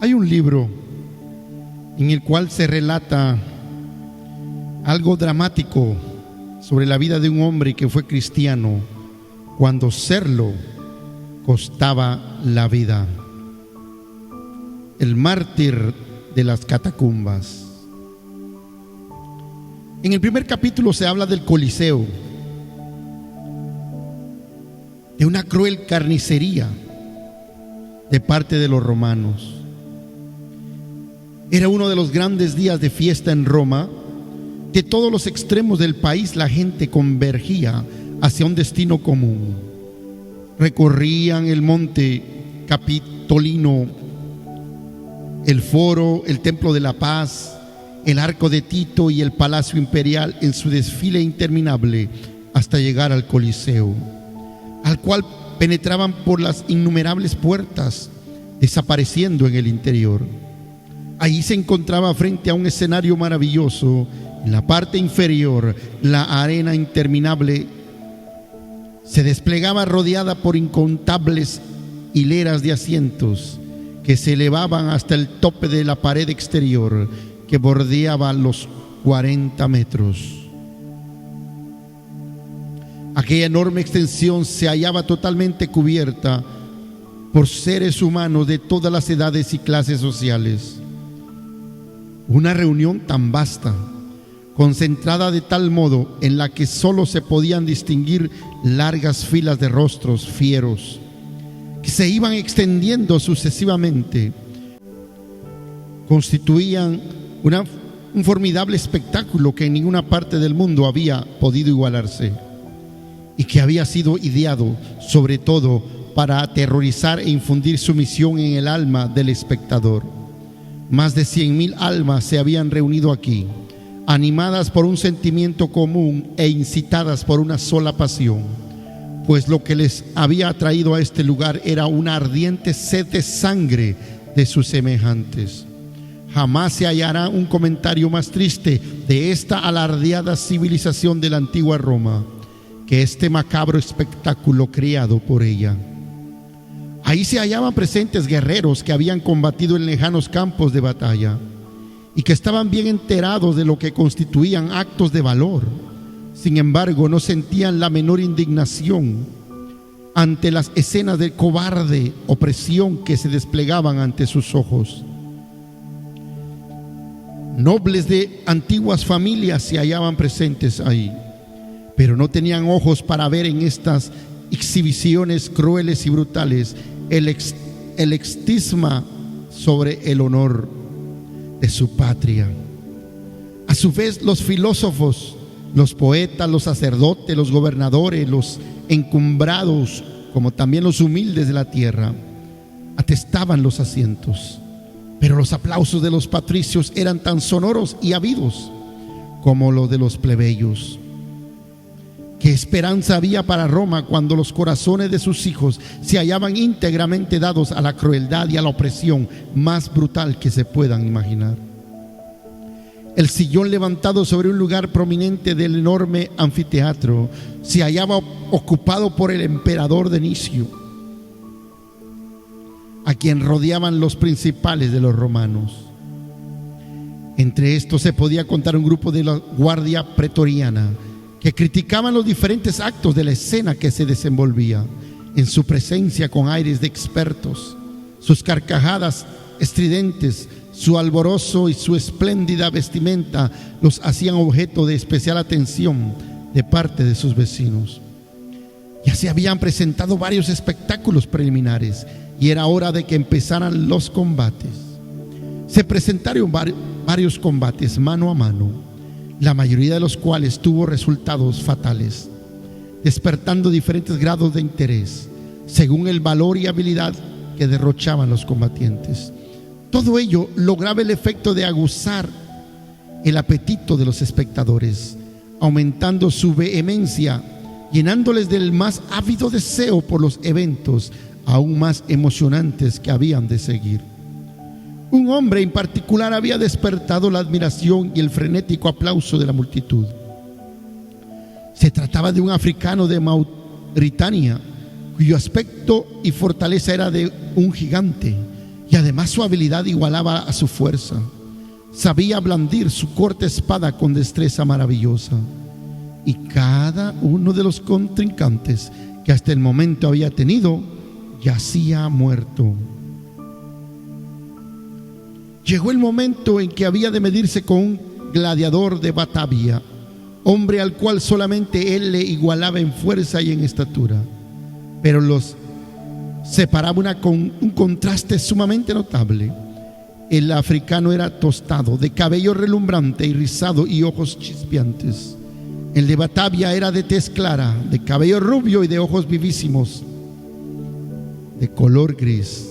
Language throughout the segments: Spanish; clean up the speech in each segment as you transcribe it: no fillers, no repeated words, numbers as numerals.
Hay un libro en el cual se relata algo dramático sobre la vida de un hombre que fue cristiano cuando serlo costaba la vida. El mártir de las catacumbas. En el primer capítulo se habla del Coliseo, de una cruel carnicería de parte de los romanos. Era uno de los grandes días de fiesta en Roma. De todos los extremos del país la gente convergía hacia un destino común. Recorrían el monte Capitolino, el Foro, el Templo de la Paz, el Arco de Tito y el Palacio Imperial en su desfile interminable hasta llegar al Coliseo, al cual penetraban por las innumerables puertas, desapareciendo en el interior. Allí se encontraba frente a un escenario maravilloso. En la parte inferior, la arena interminable se desplegaba rodeada por incontables hileras de asientos que se elevaban hasta el tope de la pared exterior que bordeaba los 40 metros. Aquella enorme extensión se hallaba totalmente cubierta por seres humanos de todas las edades y clases sociales. Una reunión tan vasta, concentrada de tal modo en la que solo se podían distinguir largas filas de rostros fieros que se iban extendiendo sucesivamente, constituían un formidable espectáculo que en ninguna parte del mundo había podido igualarse y que había sido ideado sobre todo para aterrorizar e infundir sumisión en el alma del espectador. Más de 100,000 almas se habían reunido aquí, animadas por un sentimiento común e incitadas por una sola pasión, pues lo que les había atraído a este lugar era una ardiente sed de sangre de sus semejantes. Jamás se hallará un comentario más triste de esta alardeada civilización de la antigua Roma que este macabro espectáculo creado por ella. Ahí se hallaban presentes guerreros que habían combatido en lejanos campos de batalla y que estaban bien enterados de lo que constituían actos de valor. Sin embargo, no sentían la menor indignación ante las escenas de cobarde opresión que se desplegaban ante sus ojos. Nobles de antiguas familias se hallaban presentes ahí, pero no tenían ojos para ver en estas exhibiciones crueles y brutales el estigma sobre el honor de su patria. A su vez, los filósofos, los poetas, los sacerdotes, los gobernadores, los encumbrados, como también los humildes de la tierra, atestaban los asientos. Pero los aplausos de los patricios eran tan sonoros y ávidos como los de los plebeyos. ¿Qué esperanza había para Roma cuando los corazones de sus hijos se hallaban íntegramente dados a la crueldad y a la opresión más brutal que se puedan imaginar? El sillón levantado sobre un lugar prominente del enorme anfiteatro se hallaba ocupado por el emperador Dionisio, a quien rodeaban los principales de los romanos. Entre estos se podía contar un grupo de la guardia pretoriana que criticaban los diferentes actos de la escena que se desenvolvía en su presencia con aires de expertos. Sus carcajadas estridentes, su alborozo y su espléndida vestimenta los hacían objeto de especial atención de parte de sus vecinos. Ya se habían presentado varios espectáculos preliminares y era hora de que empezaran los combates. Se presentaron varios combates mano a mano, la mayoría de los cuales tuvo resultados fatales, despertando diferentes grados de interés según el valor y habilidad que derrochaban los combatientes. Todo ello lograba el efecto de aguzar el apetito de los espectadores, aumentando su vehemencia, llenándoles del más ávido deseo por los eventos aún más emocionantes que habían de seguir. Un hombre en particular había despertado la admiración y el frenético aplauso de la multitud. Se trataba de un africano de Mauritania, cuyo aspecto y fortaleza era de un gigante, y además su habilidad igualaba a su fuerza. Sabía blandir su corta espada con destreza maravillosa, y cada uno de los contrincantes que hasta el momento había tenido yacía muerto. Llegó el momento en que había de medirse con un gladiador de Batavia, hombre al cual solamente él le igualaba en fuerza y en estatura, pero los separaba un contraste sumamente notable. El africano era tostado, de cabello relumbrante y rizado y ojos chispeantes. El de Batavia era de tez clara, de cabello rubio y de ojos vivísimos, de color gris.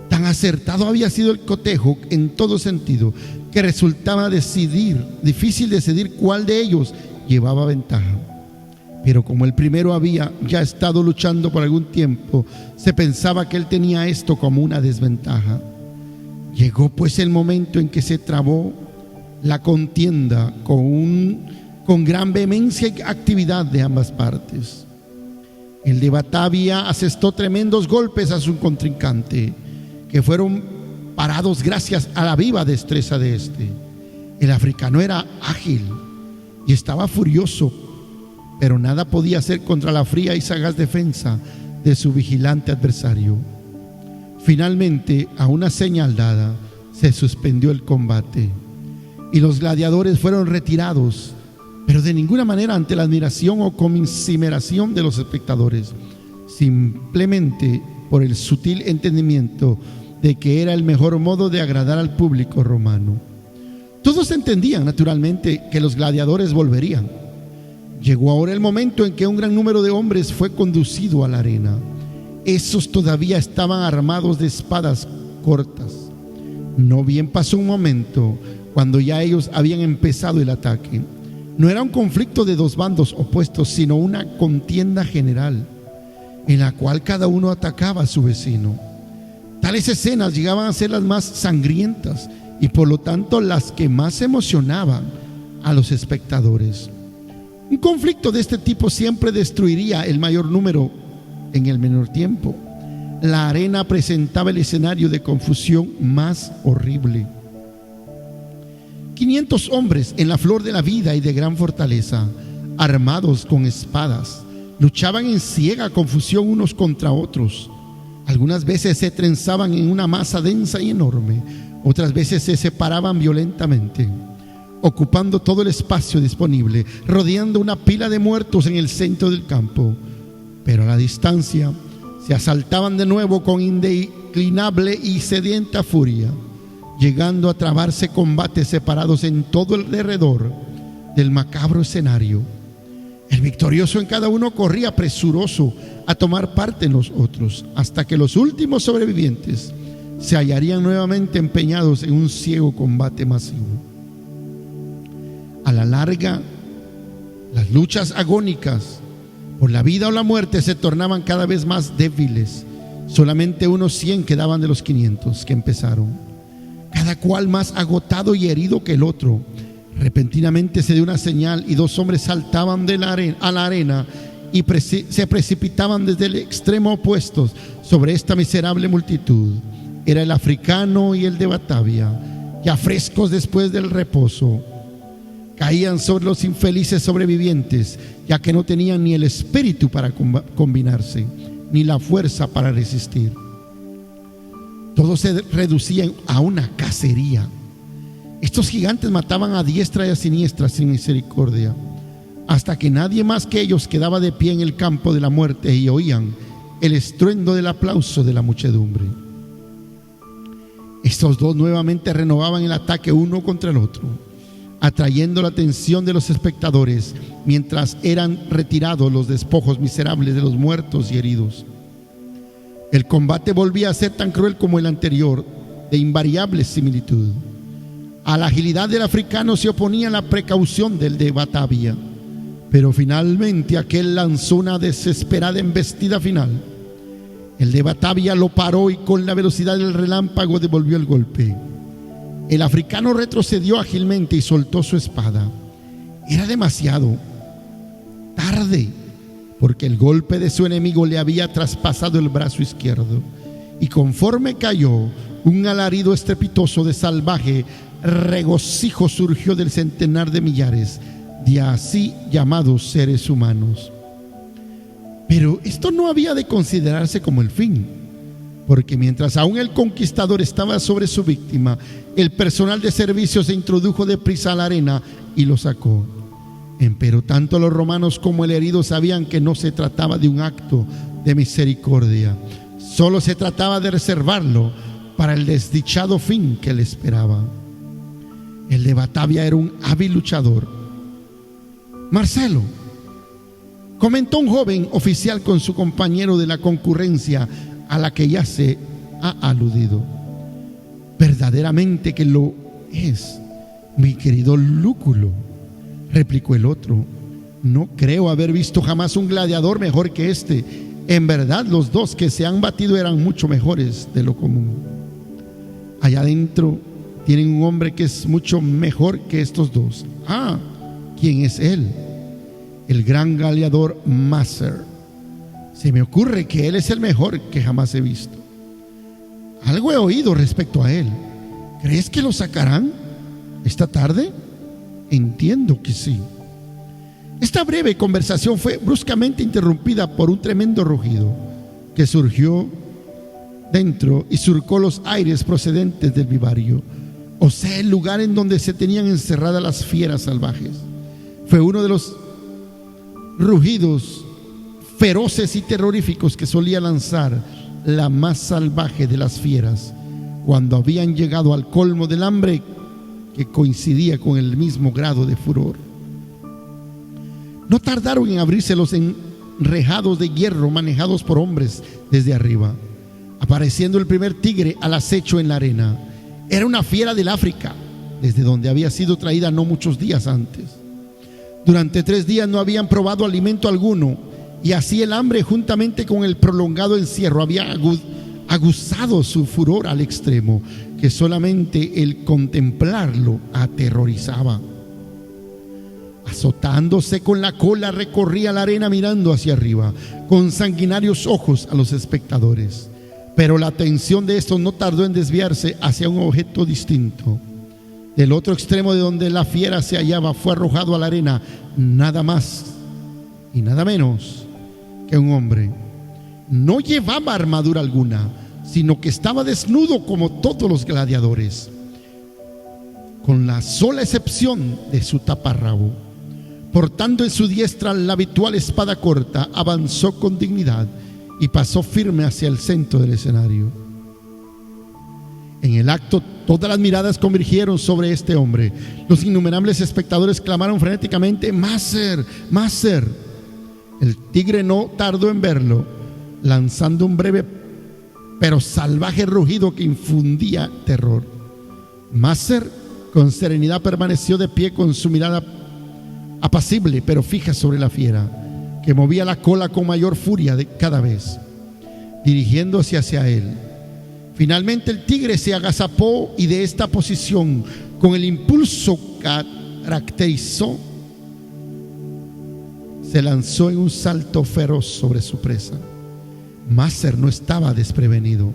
Tan acertado había sido el cotejo en todo sentido que resultaba difícil decidir cuál de ellos llevaba ventaja. Pero como el primero había ya estado luchando por algún tiempo, se pensaba que él tenía esto como una desventaja. Llegó pues el momento en que se trabó la contienda con gran vehemencia y actividad de ambas partes. El de Batavia asestó tremendos golpes a su contrincante, que fueron parados gracias a la viva destreza de este. El africano era ágil y estaba furioso, pero nada podía hacer contra la fría y sagaz defensa de su vigilante adversario. Finalmente, a una señal dada, se suspendió el combate y los gladiadores fueron retirados, pero de ninguna manera ante la admiración o conmiseración de los espectadores, simplemente por el sutil entendimiento de que era el mejor modo de agradar al público romano. Todos entendían naturalmente que los gladiadores volverían. Llegó ahora el momento en que un gran número de hombres fue conducido a la arena. Esos todavía estaban armados de espadas cortas. No bien pasó un momento cuando ya ellos habían empezado el ataque. No era un conflicto de dos bandos opuestos, sino una contienda general en la cual cada uno atacaba a su vecino. Tales escenas llegaban a ser las más sangrientas y por lo tanto las que más emocionaban a los espectadores. Un conflicto de este tipo siempre destruiría el mayor número en el menor tiempo. La arena presentaba el escenario de confusión más horrible. 500 hombres en la flor de la vida y de gran fortaleza, armados con espadas, luchaban en ciega confusión unos contra otros. Algunas veces se trenzaban en una masa densa y enorme, otras veces se separaban violentamente, ocupando todo el espacio disponible, rodeando una pila de muertos en el centro del campo. Pero a la distancia se asaltaban de nuevo con indeclinable y sedienta furia, llegando a trabarse combates separados en todo el derredor del macabro escenario. El victorioso en cada uno corría presuroso a tomar parte en los otros, hasta que los últimos sobrevivientes se hallarían nuevamente empeñados en un ciego combate masivo. A la larga, las luchas agónicas por la vida o la muerte se tornaban cada vez más débiles. Solamente unos 100 quedaban de los 500 que empezaron, cada cual más agotado y herido que el otro. Repentinamente se dio una señal y dos hombres saltaban a la arena y se precipitaban desde el extremo opuesto sobre esta miserable multitud. Era el africano y el de Batavia, ya frescos después del reposo. Caían sobre los infelices sobrevivientes, ya que no tenían ni el espíritu para combinarse, ni la fuerza para resistir. Todo se reducía a una cacería. Estos gigantes mataban a diestra y a siniestra sin misericordia, hasta que nadie más que ellos quedaba de pie en el campo de la muerte y oían el estruendo del aplauso de la muchedumbre. Estos dos nuevamente renovaban el ataque uno contra el otro, atrayendo la atención de los espectadores mientras eran retirados los despojos miserables de los muertos y heridos. El combate volvía a ser tan cruel como el anterior, de invariable similitud. A la agilidad del africano se oponía la precaución del de Batavia, pero finalmente aquel lanzó una desesperada embestida final. El de Batavia lo paró y con la velocidad del relámpago devolvió el golpe. El africano retrocedió ágilmente y soltó su espada. Era demasiado tarde, porque el golpe de su enemigo le había traspasado el brazo izquierdo y conforme cayó, un alarido estrepitoso de salvaje regocijo surgió del centenar de millares de así llamados seres humanos. Pero esto no había de considerarse como el fin, porque mientras aún el conquistador estaba sobre su víctima, el personal de servicio se introdujo deprisa a la arena y lo sacó. Empero tanto los romanos como el herido sabían que no se trataba de un acto de misericordia, solo se trataba de reservarlo para el desdichado fin que le esperaba. El de Batavia era un hábil luchador. Marcelo, comentó un joven oficial con su compañero de la concurrencia a la que ya se ha aludido. Verdaderamente que lo es, mi querido Lúculo, replicó el otro. No creo haber visto jamás un gladiador mejor que este. En verdad, los dos que se han batido eran mucho mejores de lo común. Allá adentro tienen un hombre que es mucho mejor que estos dos. Ah, ¿quién es él? El gran gladiador Macer. Se me ocurre que él es el mejor que jamás he visto. Algo he oído respecto a él. ¿Crees que lo sacarán esta tarde? Entiendo que sí. Esta breve conversación fue bruscamente interrumpida por un tremendo rugido que surgió dentro y surcó los aires procedentes del vivario, o sea, el lugar en donde se tenían encerradas las fieras salvajes. Fue uno de los rugidos feroces y terroríficos que solía lanzar la más salvaje de las fieras cuando habían llegado al colmo del hambre, que coincidía con el mismo grado de furor. No tardaron en abrirse los enrejados de hierro manejados por hombres desde arriba, apareciendo el primer tigre al acecho en la arena. Era una fiera del África, desde donde había sido traída no muchos días antes. Durante 3 días no habían probado alimento alguno, y así el hambre, juntamente con el prolongado encierro, había aguzado su furor al extremo, que solamente el contemplarlo aterrorizaba. Azotándose con la cola, recorría la arena mirando hacia arriba, con sanguinarios ojos a los espectadores. Pero la atención de estos no tardó en desviarse hacia un objeto distinto. Del otro extremo de donde la fiera se hallaba fue arrojado a la arena nada más y nada menos que un hombre. No llevaba armadura alguna, sino que estaba desnudo como todos los gladiadores, con la sola excepción de su taparrabo. Portando en su diestra la habitual espada corta, avanzó con dignidad y pasó firme hacia el centro del escenario. En el acto, todas las miradas convergieron sobre este hombre. Los innumerables espectadores clamaron frenéticamente: ¡Macer! ¡Macer! El tigre no tardó en verlo, lanzando un breve pero salvaje rugido que infundía terror. Macer, con serenidad, permaneció de pie, con su mirada apacible pero fija sobre la fiera, que movía la cola con mayor furia de cada vez, dirigiéndose hacia él. Finalmente el tigre se agazapó y de esta posición, con el impulso que caracterizó, se lanzó en un salto feroz sobre su presa. Macer no estaba desprevenido.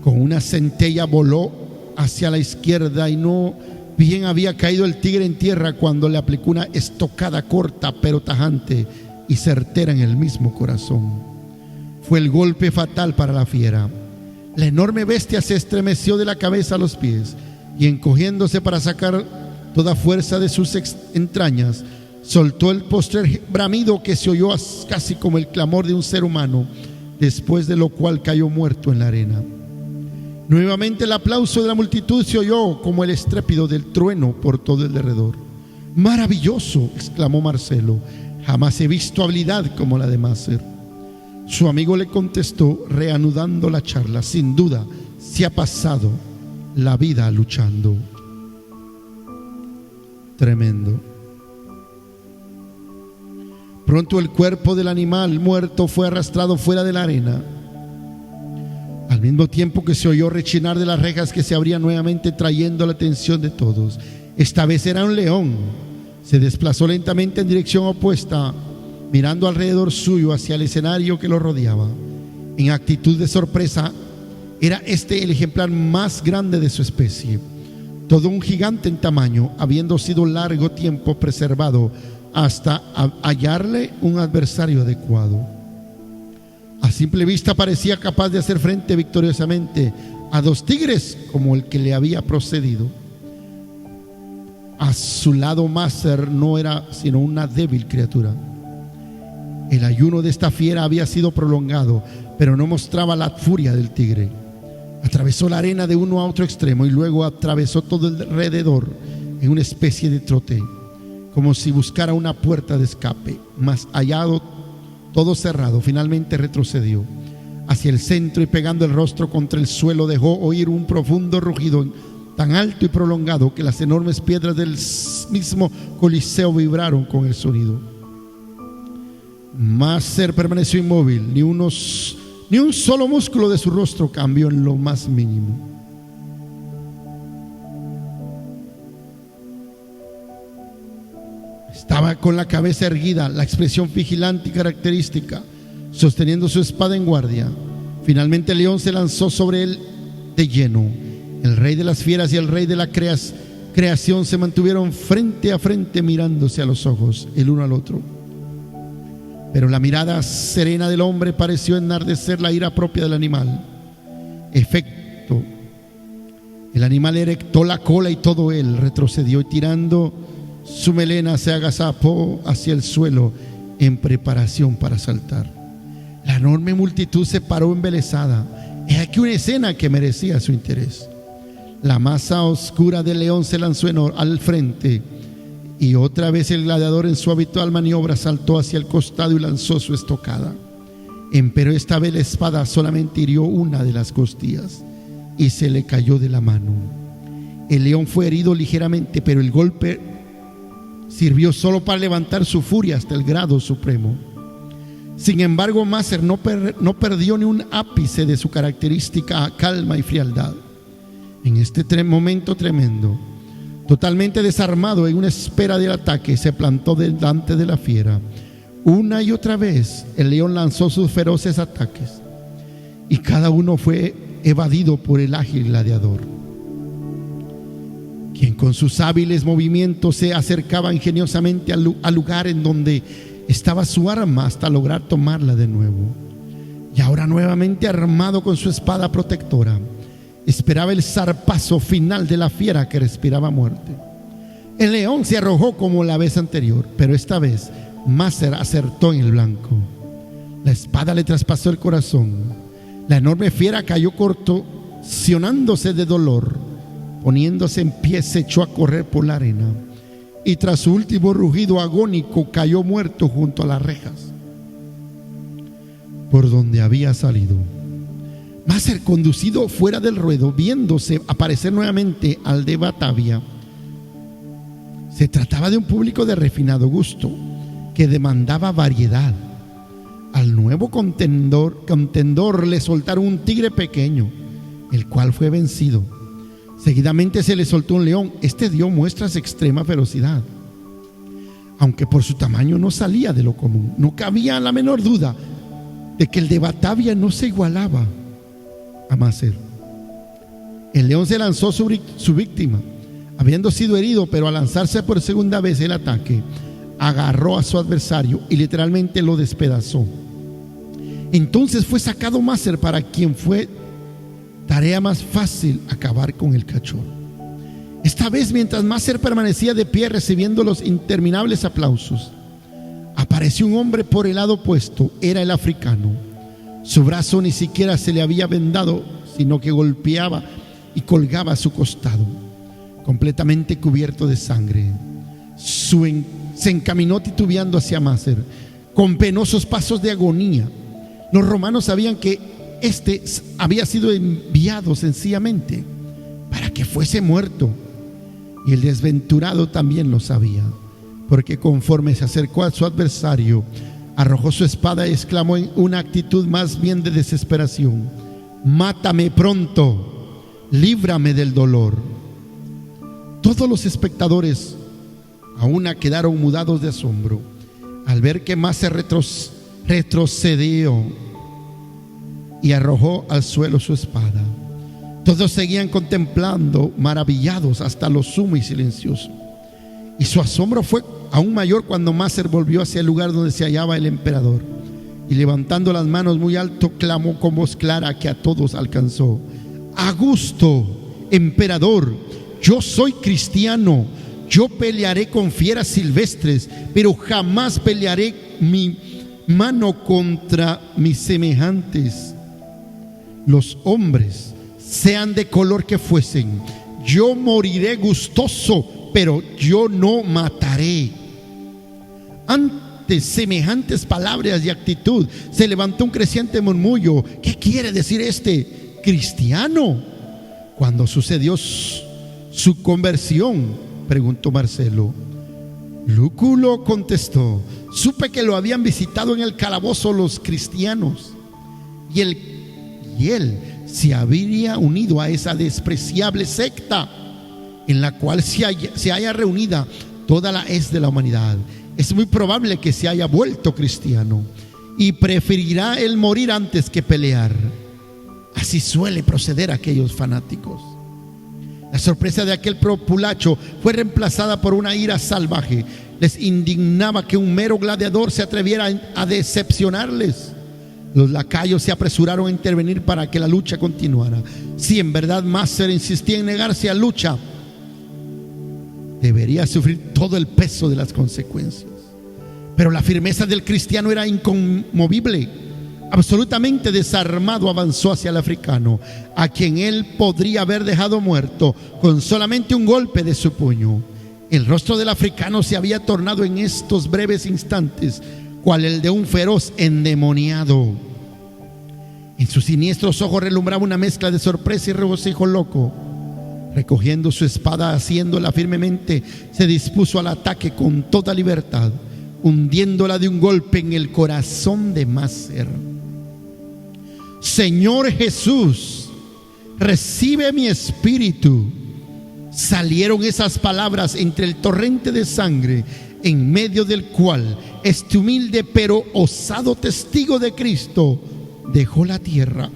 Con una centella voló hacia la izquierda y no bien había caído el tigre en tierra cuando le aplicó una estocada corta pero tajante y certera en el mismo corazón. Fue el golpe fatal para la fiera. La enorme bestia se estremeció de la cabeza a los pies y, encogiéndose para sacar toda fuerza de sus entrañas, soltó el postrer bramido que se oyó casi como el clamor de un ser humano, después de lo cual cayó muerto en la arena. Nuevamente el aplauso de la multitud se oyó como el estrépito del trueno por todo el derredor. ¡Maravilloso!, exclamó Marcelo. Jamás he visto habilidad como la de Macer. Su amigo le contestó, reanudando la charla: sin duda se ha pasado la vida luchando. Tremendo. Pronto el cuerpo del animal muerto fue arrastrado fuera de la arena, al mismo tiempo que se oyó rechinar de las rejas que se abrían nuevamente, trayendo la atención de todos. Esta vez era un león. Se desplazó lentamente en dirección opuesta, mirando alrededor suyo hacia el escenario que lo rodeaba. En actitud de sorpresa, Era este el ejemplar más grande de su especie, todo un gigante en tamaño, habiendo sido largo tiempo preservado hasta hallarle un adversario adecuado. A simple vista parecía capaz de hacer frente victoriosamente a 2 tigres como el que le había procedido. A su lado, Maser no era sino una débil criatura. El ayuno de esta fiera había sido prolongado, pero no mostraba la furia del tigre. Atravesó la arena de uno a otro extremo y luego atravesó todo alrededor en una especie de trote, como si buscara una puerta de escape, mas hallado todo cerrado, finalmente retrocedió hacia el centro y pegando el rostro contra el suelo dejó oír un profundo rugido tan alto y prolongado que las enormes piedras del mismo Coliseo vibraron con el sonido. Maser permaneció inmóvil, ni un solo músculo de su rostro cambió en lo más mínimo. Estaba con la cabeza erguida, la expresión vigilante y característica, sosteniendo su espada en guardia. Finalmente el león se lanzó sobre él de lleno. El rey de las fieras y el rey de la creación se mantuvieron frente a frente, mirándose a los ojos el uno al otro. Pero la mirada serena del hombre pareció enardecer la ira propia del animal. Efecto, el animal erectó la cola y todo él retrocedió y tirando su melena se agazapó hacia el suelo en preparación para saltar. La enorme multitud se paró embelesada. Es aquí una escena que merecía su interés. La masa oscura del león se lanzó al frente y otra vez el gladiador en su habitual maniobra saltó hacia el costado y lanzó su estocada. Empero esta vez la espada solamente hirió una de las costillas y se le cayó de la mano. El león fue herido ligeramente, pero el golpe sirvió solo para levantar su furia hasta el grado supremo. Sin embargo, Maser no perdió ni un ápice de su característica calma y frialdad. En este momento tremendo, totalmente desarmado en una espera del ataque, se plantó delante de la fiera. Una y otra vez el león lanzó sus feroces ataques y cada uno fue evadido por el ágil gladiador, quien con sus hábiles movimientos se acercaba ingeniosamente al lugar en donde estaba su arma hasta lograr tomarla de nuevo. Y ahora nuevamente armado con su espada protectora, esperaba el zarpazo final de la fiera que respiraba muerte. El león se arrojó como la vez anterior, pero esta vez Maser acertó en el blanco. La espada le traspasó el corazón. La enorme fiera cayó contorsionándose de dolor. Poniéndose en pie, se echó a correr por la arena y tras su último rugido agónico cayó muerto junto a las rejas por donde había salido. Maser, conducido fuera del ruedo, viéndose aparecer nuevamente al de Batavia. Se trataba de un público de refinado gusto que demandaba variedad. Al nuevo contendor le soltaron un tigre pequeño, el cual fue vencido. Seguidamente se le soltó un león. Este dio muestras de extrema ferocidad, aunque por su tamaño no salía de lo común. No cabía la menor duda de que el de Batavia no se igualaba a Maser. El león se lanzó sobre su víctima, habiendo sido herido, pero al lanzarse por segunda vez el ataque, agarró a su adversario y literalmente lo despedazó. Entonces fue sacado Maser, para quien fue tarea más fácil acabar con el cachorro. Esta vez, mientras Maser permanecía de pie recibiendo los interminables aplausos, apareció un hombre por el lado opuesto. Era el africano. Su brazo ni siquiera se le había vendado, sino que golpeaba y colgaba a su costado, completamente cubierto de sangre. Se encaminó titubeando hacia Maser con penosos pasos de agonía. Los romanos sabían que este había sido enviado sencillamente para que fuese muerto, y el desventurado también lo sabía, porque conforme se acercó a su adversario, arrojó su espada y exclamó en una actitud más bien de desesperación: mátame pronto, líbrame del dolor. Todos los espectadores a una quedaron mudados de asombro al ver que Maser retrocedió y arrojó al suelo su espada. Todos seguían contemplando, maravillados hasta lo sumo y silencioso. Y su asombro fue aún mayor cuando Macer volvió hacia el lugar donde se hallaba el emperador, y levantando las manos muy alto, clamó con voz clara que a todos alcanzó: Augusto, emperador, yo soy cristiano. Yo pelearé con fieras silvestres, pero jamás pelearé mi mano contra mis semejantes. Los hombres, sean de color que fuesen, yo moriré gustoso, pero yo no mataré. Ante semejantes palabras y actitud se levantó un creciente murmullo. ¿Qué quiere decir este cristiano? Cuando sucedió su conversión, preguntó Marcelo. Lúculo contestó: supe que lo habían visitado en el calabozo los cristianos, y él se habría unido a esa despreciable secta en la cual se haya reunida toda la hez de la humanidad. Es muy probable que se haya vuelto cristiano y preferirá él morir antes que pelear. Así suele proceder aquellos fanáticos. La sorpresa de aquel populacho fue reemplazada por una ira salvaje. Les indignaba que un mero gladiador se atreviera a decepcionarles. Los lacayos se apresuraron a intervenir para que la lucha continuara. Si en verdad Macer insistía en negarse a lucha, debería sufrir todo el peso de las consecuencias. Pero la firmeza del cristiano era inconmovible. Absolutamente desarmado, avanzó hacia el africano, a quien él podría haber dejado muerto con solamente un golpe de su puño. El rostro del africano se había tornado en estos breves instantes cual el de un feroz endemoniado. En sus siniestros ojos relumbraba una mezcla de sorpresa y regocijo loco. Recogiendo su espada, haciéndola firmemente, se dispuso al ataque con toda libertad, hundiéndola de un golpe en el corazón de Macer. Señor Jesús, recibe mi espíritu. Salieron esas palabras entre el torrente de sangre, en medio del cual este humilde pero osado testigo de Cristo dejó la tierra,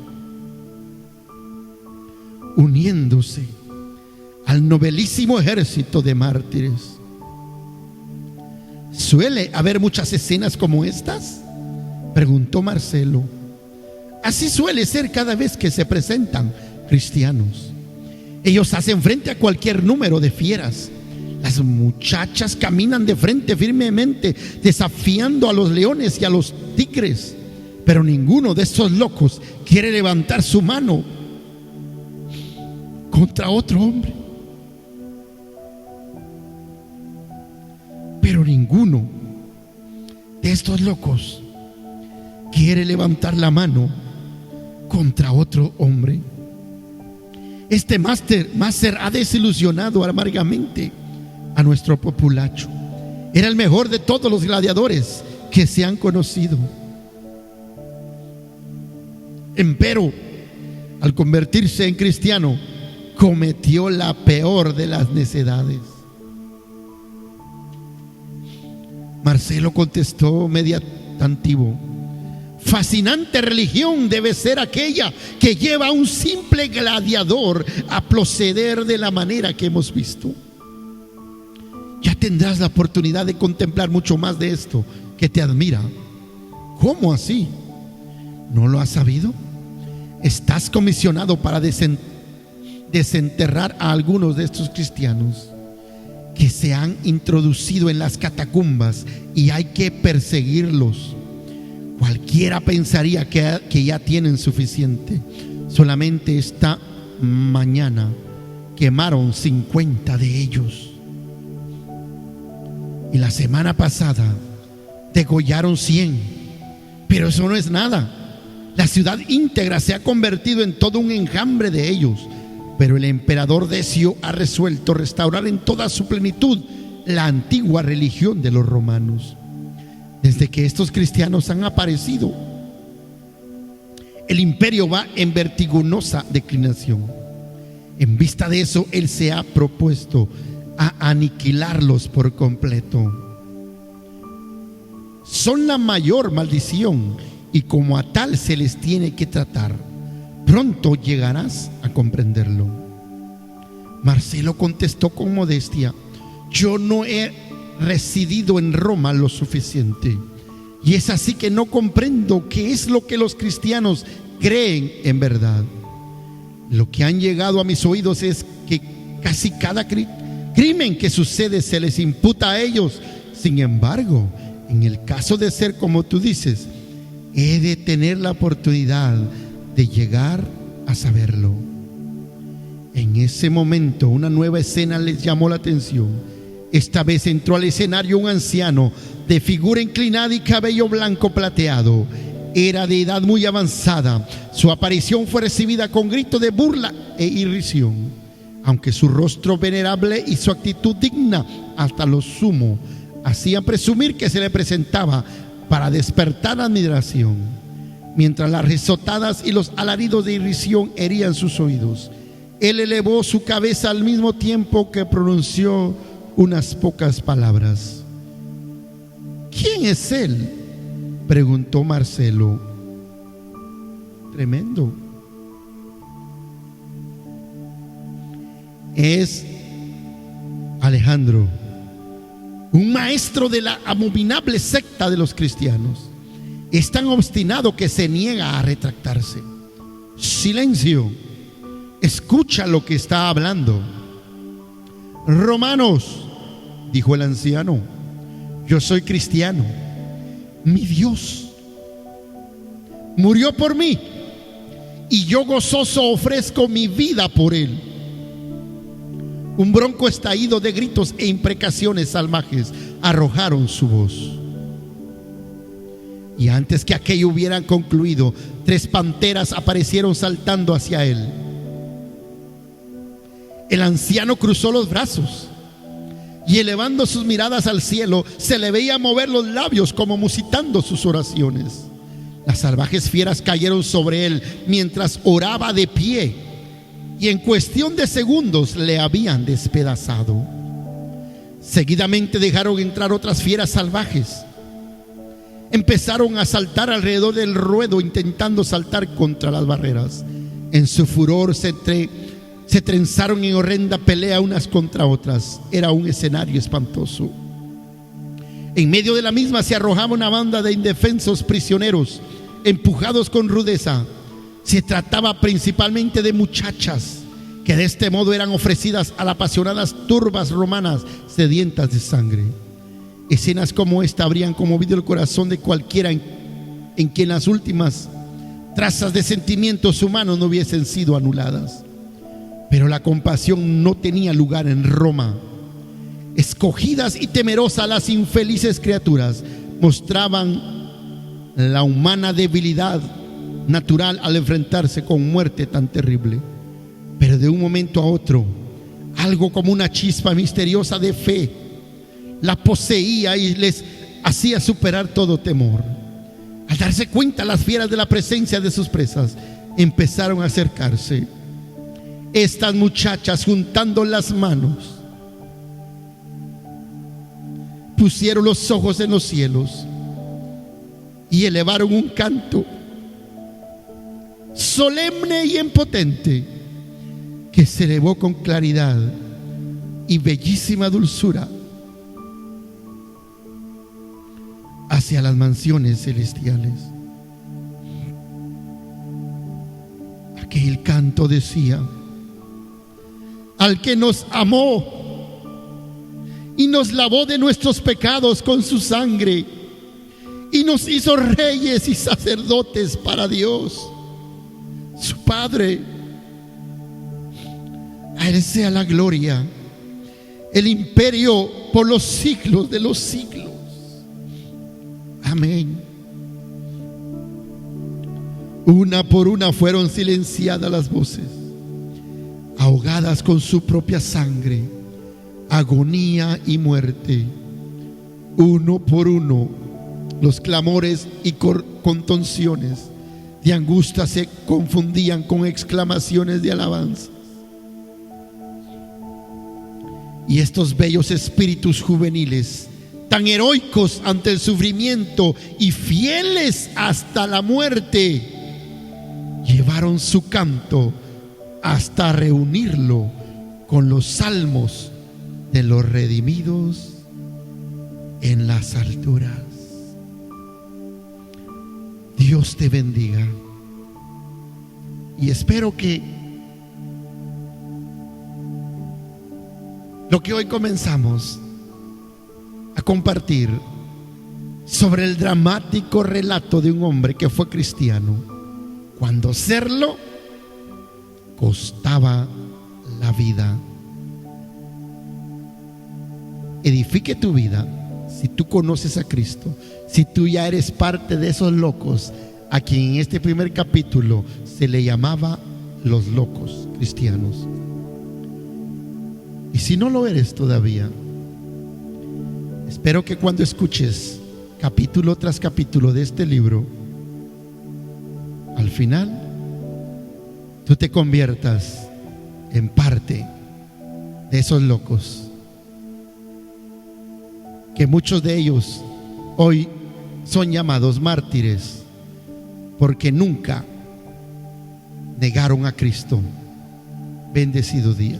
uniéndose al nobilísimo ejército de mártires. ¿Suele haber muchas escenas como estas?, preguntó Marcelo. Así suele ser cada vez que se presentan cristianos. Ellos hacen frente a cualquier número de fieras. Las muchachas caminan de frente firmemente, desafiando a los leones y a los tigres. Pero ninguno de estos locos quiere levantar su mano contra otro hombre. Pero ninguno de estos locos quiere levantar la mano contra otro hombre. Este Macer ha desilusionado amargamente a nuestro populacho. Era el mejor de todos los gladiadores que se han conocido. Empero, al convertirse en cristiano, cometió la peor de las necedades. Marcelo contestó mediatativo: fascinante religión debe ser aquella que lleva a un simple gladiador a proceder de la manera que hemos visto. Ya tendrás la oportunidad de contemplar mucho más de esto que te admira. ¿Cómo así? ¿No lo has sabido? Estás comisionado para desenterrar a algunos de estos cristianos que se han introducido en las catacumbas, y hay que perseguirlos. Cualquiera pensaría que ya tienen suficiente. Solamente esta mañana quemaron 50 de ellos, y la semana pasada degollaron 100. Pero eso no es nada. La ciudad íntegra se ha convertido en todo un enjambre de ellos. Pero el emperador Decio ha resuelto restaurar en toda su plenitud la antigua religión de los romanos. Desde que estos cristianos han aparecido, el imperio va en vertiginosa declinación. En vista de eso, él se ha propuesto a aniquilarlos por completo. Son la mayor maldición y como a tal se les tiene que tratar. Pronto llegarás a comprenderlo. Marcelo contestó con modestia: yo no he residido en Roma lo suficiente, y es así que no comprendo qué es lo que los cristianos creen en verdad. Lo que han llegado a mis oídos es que casi cada crimen que sucede se les imputa a ellos. Sin embargo, en el caso de ser como tú dices, he de tener la oportunidad de llegar a saberlo. En ese momento una nueva escena les llamó la atención. Esta vez entró al escenario un anciano de figura inclinada y cabello blanco plateado. Era de edad muy avanzada. Su aparición fue recibida con gritos de burla e irrisión, aunque su rostro venerable y su actitud digna hasta lo sumo hacían presumir que se le presentaba para despertar admiración. Mientras las risotadas y los alaridos de irrisión herían sus oídos, él elevó su cabeza al mismo tiempo que pronunció unas pocas palabras. ¿Quién es él?, preguntó Marcelo. Tremendo. Es Alejandro, un maestro de la abominable secta de los cristianos. Es tan obstinado que se niega a retractarse. Silencio, escucha lo que está hablando. Romanos, dijo el anciano, yo soy cristiano. Mi Dios murió por mí y yo gozoso ofrezco mi vida por él. Un bronco estallido de gritos e imprecaciones salvajes arrojaron su voz. Y antes que aquello hubiera concluido, 3 panteras aparecieron saltando hacia él. El anciano cruzó los brazos y elevando sus miradas al cielo, se le veía mover los labios como musitando sus oraciones. Las salvajes fieras cayeron sobre él mientras oraba de pie, y en cuestión de segundos le habían despedazado. Seguidamente dejaron entrar otras fieras salvajes. Empezaron a saltar alrededor del ruedo, intentando saltar contra las barreras. En su furor se trenzaron en horrenda pelea unas contra otras. Era un escenario espantoso. En medio de la misma se arrojaba una banda de indefensos prisioneros, empujados con rudeza. Se trataba principalmente de muchachas que de este modo eran ofrecidas a las apasionadas turbas romanas sedientas de sangre. Escenas como esta habrían conmovido el corazón de cualquiera en quien las últimas trazas de sentimientos humanos no hubiesen sido anuladas. Pero la compasión no tenía lugar en Roma. Escogidas y temerosas, las infelices criaturas mostraban la humana debilidad natural al enfrentarse con muerte tan terrible. Pero de un momento a otro, algo como una chispa misteriosa de fe la poseía y les hacía superar todo temor. Al darse cuenta las fieras de la presencia de sus presas, empezaron a acercarse. Estas muchachas, juntando las manos, pusieron los ojos en los cielos y elevaron un canto solemne y impotente que se elevó con claridad y bellísima dulzura hacia las mansiones celestiales. Aquel canto decía: al que nos amó y nos lavó de nuestros pecados con su sangre y nos hizo reyes y sacerdotes para Dios, su Padre. A Él sea la gloria, el imperio por los siglos de los siglos. Amén. Una por una fueron silenciadas las voces, ahogadas con su propia sangre, agonía y muerte. Uno por uno, los clamores y contorsiones de angustia se confundían con exclamaciones de alabanza. Y estos bellos espíritus juveniles tan heroicos ante el sufrimiento y fieles hasta la muerte, llevaron su canto hasta reunirlo con los salmos de los redimidos en las alturas. Dios te bendiga. Y espero que lo que hoy comenzamos a compartir sobre el dramático relato de un hombre que fue cristiano, cuando serlo costaba la vida, edifique tu vida. Si tú conoces a Cristo, si tú ya eres parte de esos locos a quien en este primer capítulo se le llamaba los locos cristianos, y si no lo eres todavía, espero que cuando escuches capítulo tras capítulo de este libro, al final tú te conviertas en parte de esos locos, que muchos de ellos hoy son llamados mártires porque nunca negaron a Cristo. Bendecido día.